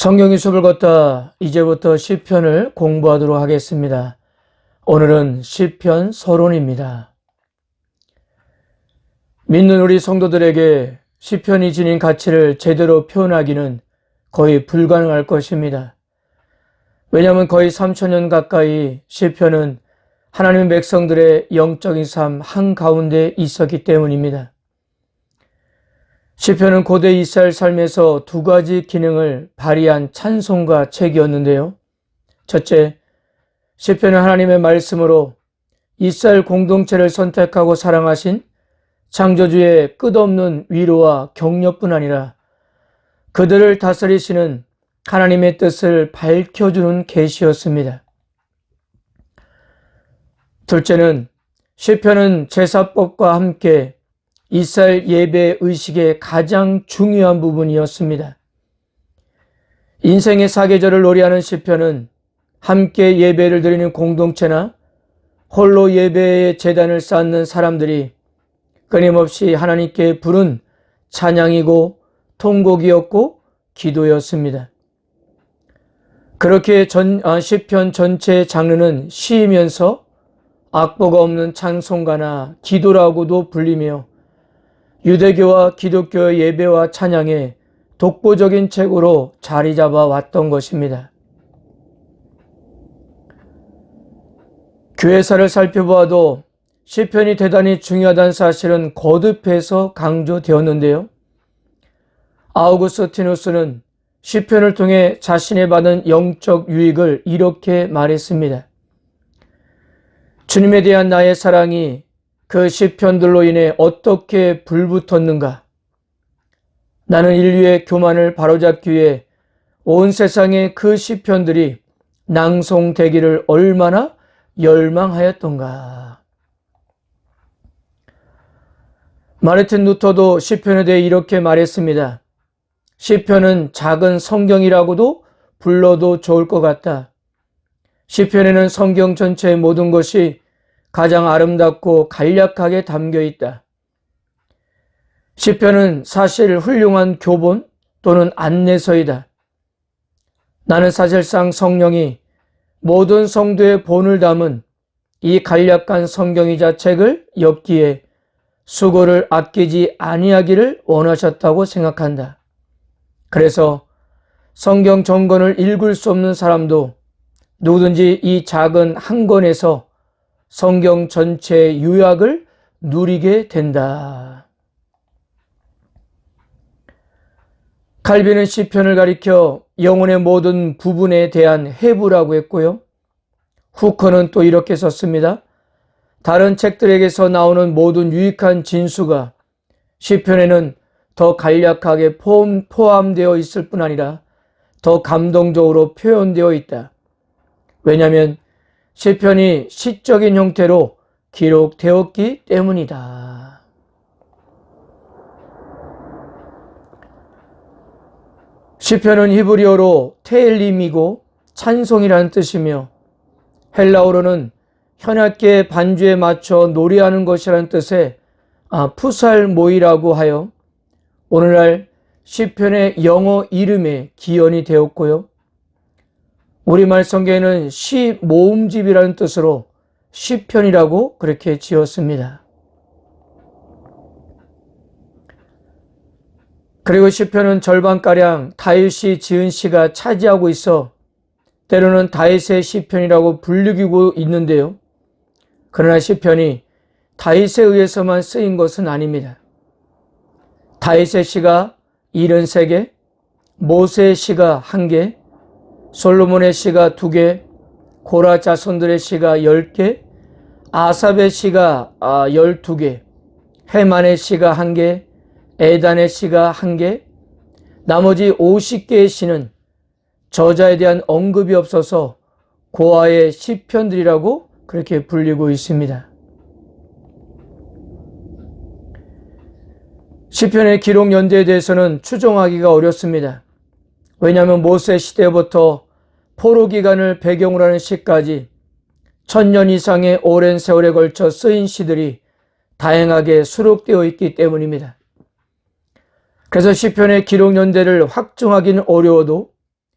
성경의 숲을 걷다 이제부터 시편을 공부하도록 하겠습니다. 오늘은 시편 서론입니다. 믿는 우리 성도들에게 시편이 지닌 가치를 제대로 표현하기는 거의 불가능할 것입니다. 왜냐하면 거의 3000년 가까이 시편은 하나님의 백성들의 영적인 삶 한가운데 있었기 때문입니다. 시편은 고대 이스라엘 삶에서 두 가지 기능을 발휘한 찬송가 책이었는데요. 첫째, 시편은 하나님의 말씀으로 이스라엘 공동체를 선택하고 사랑하신 창조주의 끝없는 위로와 격려뿐 아니라 그들을 다스리시는 하나님의 뜻을 밝혀주는 계시였습니다. 둘째는 시편은 제사법과 함께 이스라엘 예배 의식의 가장 중요한 부분이었습니다. 인생의 사계절을 놀이하는 시편은 함께 예배를 드리는 공동체나 홀로 예배의 제단을 쌓는 사람들이 끊임없이 하나님께 부른 찬양이고 통곡이었고 기도였습니다. 그렇게 시편 전체의 장르는 시이면서 악보가 없는 찬송가나 기도라고도 불리며 유대교와 기독교의 예배와 찬양의 독보적인 책으로 자리 잡아 왔던 것입니다. 교회사를 살펴보아도 시편이 대단히 중요하다는 사실은 거듭해서 강조되었는데요. 아우구스티누스는 시편을 통해 자신이 받은 영적 유익을 이렇게 말했습니다. 주님에 대한 나의 사랑이 그 시편들로 인해 어떻게 불붙었는가? 나는 인류의 교만을 바로잡기 위해 온 세상에 그 시편들이 낭송되기를 얼마나 열망하였던가. 마르틴 루터도 시편에 대해 이렇게 말했습니다. 시편은 작은 성경이라고도 불러도 좋을 것 같다. 시편에는 성경 전체의 모든 것이 가장 아름답고 간략하게 담겨 있다. 시편은 사실 훌륭한 교본 또는 안내서이다. 나는 사실상 성령이 모든 성도의 본을 담은 이 간략한 성경이자 책을 엮기에 수고를 아끼지 아니하기를 원하셨다고 생각한다. 그래서 성경 전권을 읽을 수 없는 사람도 누구든지 이 작은 한 권에서 성경 전체의 유약을 누리게 된다. 칼빈은 시편을 가리켜 영혼의 모든 부분에 대한 해부라고 했고요. 후커는 또 이렇게 썼습니다. 다른 책들에게서 나오는 모든 유익한 진수가 시편에는 더 간략하게 포함되어 있을 뿐 아니라 더 감동적으로 표현되어 있다. 왜냐하면 시편이 시적인 형태로 기록되었기 때문이다. 시편은 히브리어로 테엘림이고 찬송이라는 뜻이며 헬라어로는 현악계 반주에 맞춰 노래하는 것이라는 뜻의 푸살모이라고 하여 오늘날 시편의 영어 이름에 기원이 되었고요. 우리말 성경에는 시 모음집이라는 뜻으로 시편이라고 그렇게 지었습니다. 그리고 시편은 절반가량 다윗이 지은 시가 차지하고 있어 때로는 다윗의 시편이라고 불리고 있는데요. 그러나 시편이 다윗에 의해서만 쓰인 것은 아닙니다. 다윗의 시가 73개, 모세의 시가 1개, 솔로몬의 시가 2개, 고라 자손들의 시가 10개, 아삽의 시가 12개, 헤만의 시가 1개, 에단의 시가 1개, 나머지 50개의 시는 저자에 대한 언급이 없어서 고아의 시편들이라고 그렇게 불리고 있습니다. 시편의 기록 연대에 대해서는 추정하기가 어렵습니다. 왜냐하면 모세 시대부터 포로 기간을 배경으로 하는 시까지 1000년 이상의 오랜 세월에 걸쳐 쓰인 시들이 다양하게 수록되어 있기 때문입니다. 그래서 시편의 기록 연대를 확정하기는 어려워도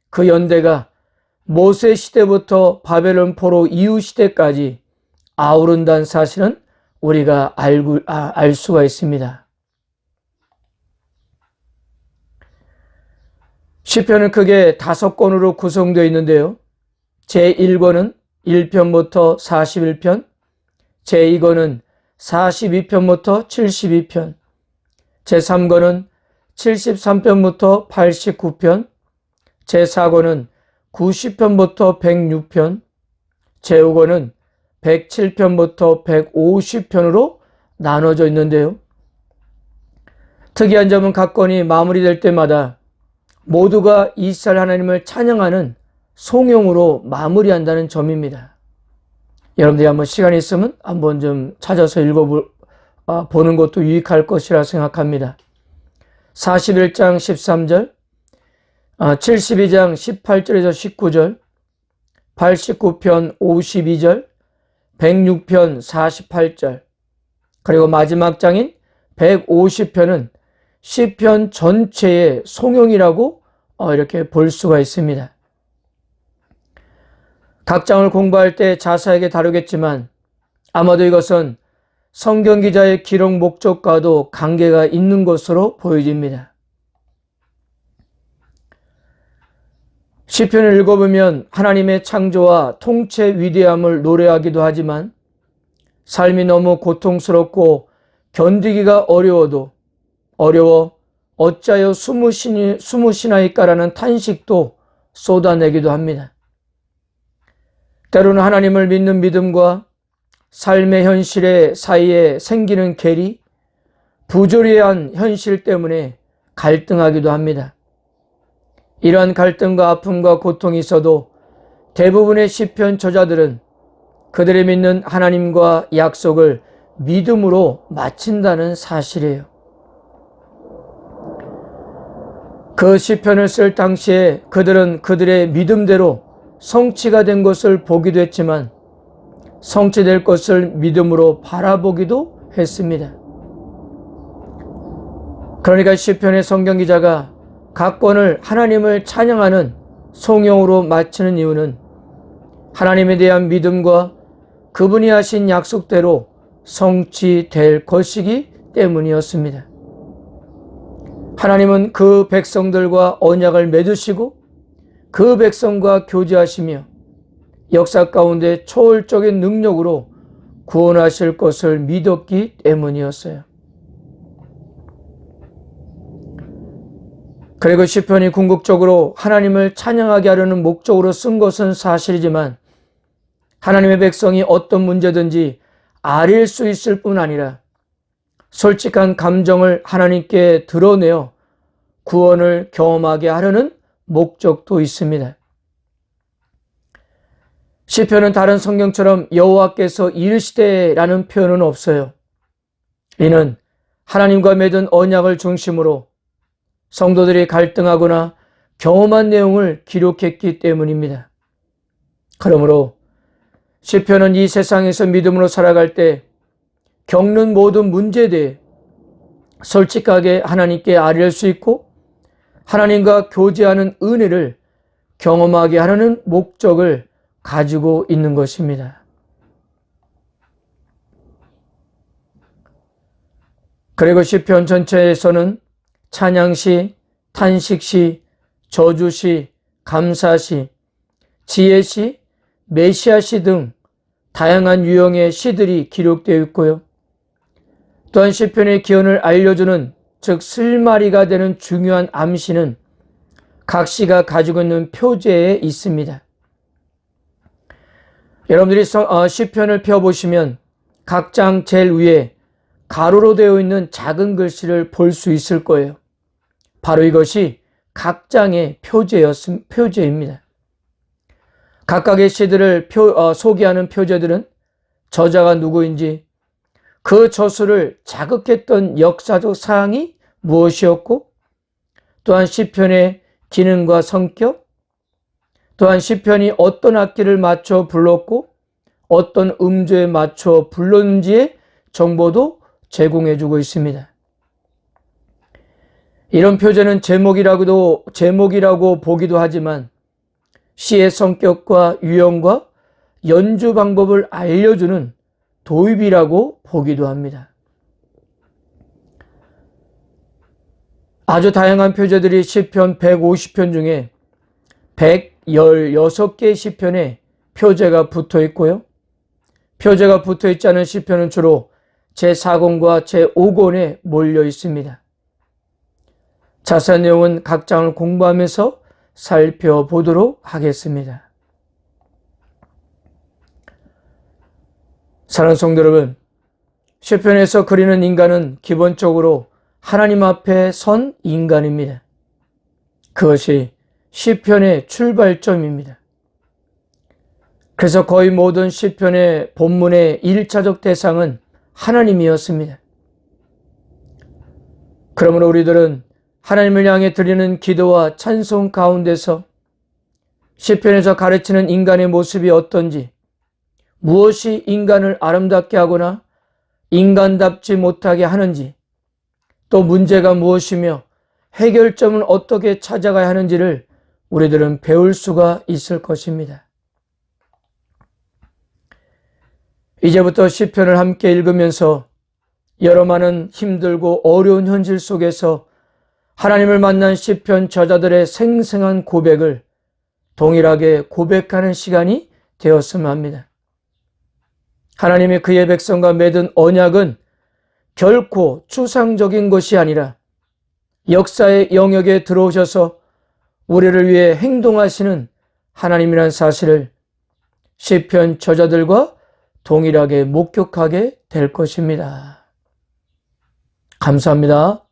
그 연대가 모세 시대부터 바벨론 포로 이후 시대까지 아우른다는 사실은 우리가 알 수가 있습니다. 시편은 크게 5권으로 구성되어 있는데요. 제1권은 1편부터 41편, 제2권은 42편부터 72편, 제3권은 73편부터 89편, 제4권은 90편부터 106편, 제5권은 107편부터 150편으로 나눠져 있는데요. 특이한 점은 각 권이 마무리될 때마다 모두가 이스라엘 하나님을 찬양하는 송영으로 마무리한다는 점입니다. 여러분들이 한번 시간이 있으면 한번 좀 찾아서 읽어보는 것도 유익할 것이라 생각합니다. 41장 13절, 72장 18절에서 19절, 89편 52절, 106편 48절, 그리고 마지막 장인 150편은 시편 전체의 송영이라고 이렇게 볼 수가 있습니다. 각 장을 공부할 때 자세하게 다루겠지만 아마도 이것은 성경 기자의 기록 목적과도 관계가 있는 것으로 보여집니다. 시편을 읽어보면 하나님의 창조와 통치 위대함을 노래하기도 하지만 삶이 너무 고통스럽고 견디기가 어려워 어찌하여 숨으시나이까라는 탄식도 쏟아내기도 합니다. 때로는 하나님을 믿는 믿음과 삶의 현실의 사이에 생기는 괴리, 부조리한 현실 때문에 갈등하기도 합니다. 이러한 갈등과 아픔과 고통이 있어도 대부분의 시편 저자들은 그들이 믿는 하나님과 약속을 믿음으로 마친다는 사실이에요. 그 시편을 쓸 당시에 그들은 그들의 믿음대로 성취가 된 것을 보기도 했지만 성취될 것을 믿음으로 바라보기도 했습니다. 그러니까 시편의 성경 기자가 각 권을 하나님을 찬양하는 송영으로 마치는 이유는 하나님에 대한 믿음과 그분이 하신 약속대로 성취될 것이기 때문이었습니다. 하나님은 그 백성들과 언약을 맺으시고 그 백성과 교제하시며 역사 가운데 초월적인 능력으로 구원하실 것을 믿었기 때문이었어요. 그리고 시편이 궁극적으로 하나님을 찬양하게 하려는 목적으로 쓴 것은 사실이지만 하나님의 백성이 어떤 문제든지 아릴 수 있을 뿐 아니라 솔직한 감정을 하나님께 드러내어 구원을 경험하게 하려는 목적도 있습니다. 시편은 다른 성경처럼 여호와께서 이르시되라는 표현은 없어요. 이는 하나님과 맺은 언약을 중심으로 성도들이 갈등하거나 경험한 내용을 기록했기 때문입니다. 그러므로 시편은 이 세상에서 믿음으로 살아갈 때 겪는 모든 문제에 대해 솔직하게 하나님께 아뢰할 수 있고 하나님과 교제하는 은혜를 경험하게 하려는 목적을 가지고 있는 것입니다. 그리고 시편 전체에서는 찬양시, 탄식시, 저주시, 감사시, 지혜시, 메시아시 등 다양한 유형의 시들이 기록되어 있고요. 또한 시편의 기원을 알려주는 즉 실마리가 되는 중요한 암시는 각 시가 가지고 있는 표제에 있습니다. 여러분들이 시편을 펴보시면 각 장 제일 위에 가로로 되어 있는 작은 글씨를 볼 수 있을 거예요. 바로 이것이 각 장의 표제입니다. 각각의 시들을 소개하는 표제들은 저자가 누구인지, 그 저수를 자극했던 역사적 사항이 무엇이었고, 또한 시편의 기능과 성격, 또한 시편이 어떤 악기를 맞춰 불렀고 어떤 음조에 맞춰 불렀는지의 정보도 제공해주고 있습니다. 이런 표제는 제목이라고 보기도 하지만 시의 성격과 유형과 연주 방법을 알려주는 도입이라고 보기도 합니다. 아주 다양한 표제들이 시편 150편 중에 116개의 시편에 표제가 붙어 있고요. 표제가 붙어 있지 않은 시편은 주로 제4권과 제5권에 몰려 있습니다. 자세한 내용은 각 장을 공부하면서 살펴보도록 하겠습니다. 사랑하는 성도 여러분, 시편에서 그리는 인간은 기본적으로 하나님 앞에 선 인간입니다. 그것이 시편의 출발점입니다. 그래서 거의 모든 시편의 본문의 1차적 대상은 하나님이었습니다. 그러므로 우리들은 하나님을 향해 드리는 기도와 찬송 가운데서 시편에서 가르치는 인간의 모습이 어떤지, 무엇이 인간을 아름답게 하거나 인간답지 못하게 하는지, 또 문제가 무엇이며 해결점은 어떻게 찾아가야 하는지를 우리들은 배울 수가 있을 것입니다. 이제부터 시편을 함께 읽으면서 여러 많은 힘들고 어려운 현실 속에서 하나님을 만난 시편 저자들의 생생한 고백을 동일하게 고백하는 시간이 되었으면 합니다. 하나님이 그의 백성과 맺은 언약은 결코 추상적인 것이 아니라 역사의 영역에 들어오셔서 우리를 위해 행동하시는 하나님이라는 사실을 시편 저자들과 동일하게 목격하게 될 것입니다. 감사합니다.